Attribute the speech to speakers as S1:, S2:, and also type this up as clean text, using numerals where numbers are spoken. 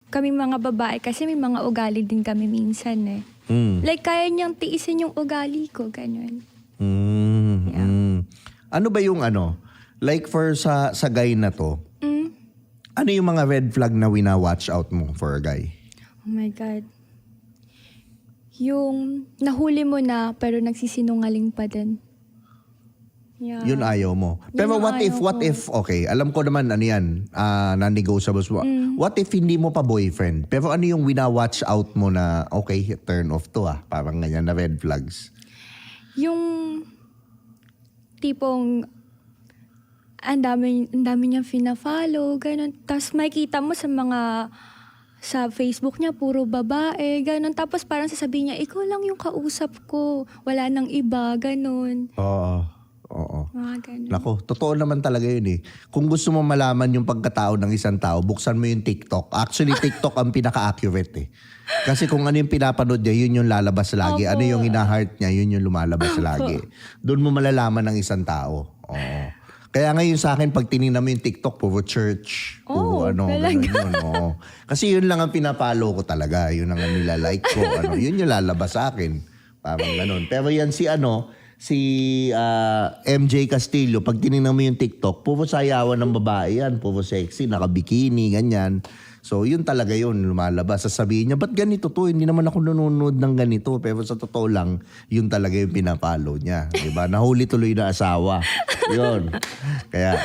S1: kami mga babae kasi may mga ugali din kami minsan eh. Like kaya niyang tiisin yung ugali ko, ganun.
S2: Ano ba yung like for sa guy na to, ano yung mga red flag na wina-watch out mo for a guy?
S1: Oh my God. Yung nahuli mo na pero nagsisinungaling pa din. Yeah.
S2: Yun ayaw mo. Pero
S1: Yun ang
S2: what
S1: ayaw
S2: if, okay, alam ko naman ano yan, non-negotiables. What if hindi mo pa boyfriend? Pero ano yung wina-watch out mo na, okay, turn off to parang ganyan na red flags?
S1: Yung tipong ang dami niyang fina-follow, ganun. Tapos makikita mo sa Facebook niya, puro babae, ganun. Tapos parang sasabihin niya, ikaw lang yung kausap ko. Wala nang iba, ganun.
S2: Oo.
S1: Mga ganun.
S2: Nako, totoo naman talaga yun eh. Kung gusto mo malaman yung pagkatao ng isang tao, buksan mo yung TikTok. Actually, TikTok ang pinaka-accurate eh. Kasi kung ano yung pinapanood niya, yun yung lalabas lagi.
S1: Opo.
S2: Ano yung ina-heart niya, yun yung lumalabas lagi. Doon mo malalaman ng isang tao. Oo. Kaya ngayon sa akin, pag tinignan mo yung TikTok, puro church, puro ganun yun. Oo. Kasi yun lang ang pinapalo ko talaga. Yun ang nilalike ko. Yun yung lalabas sa akin. Parang ganun. Pero yan si MJ Castillo, pag tinignan mo yung TikTok, puro sayawan ng babae yan. Puro sexy, naka-bikini, ganyan. So, yun talaga yun, lumalabas. Sasabihin niya, ba't ganito to? Hindi naman ako nanonood ng ganito. Pero sa totoo lang, yun talaga yung pinapalo niya. Diba? Nahuli tuloy na asawa. Yun. Kaya,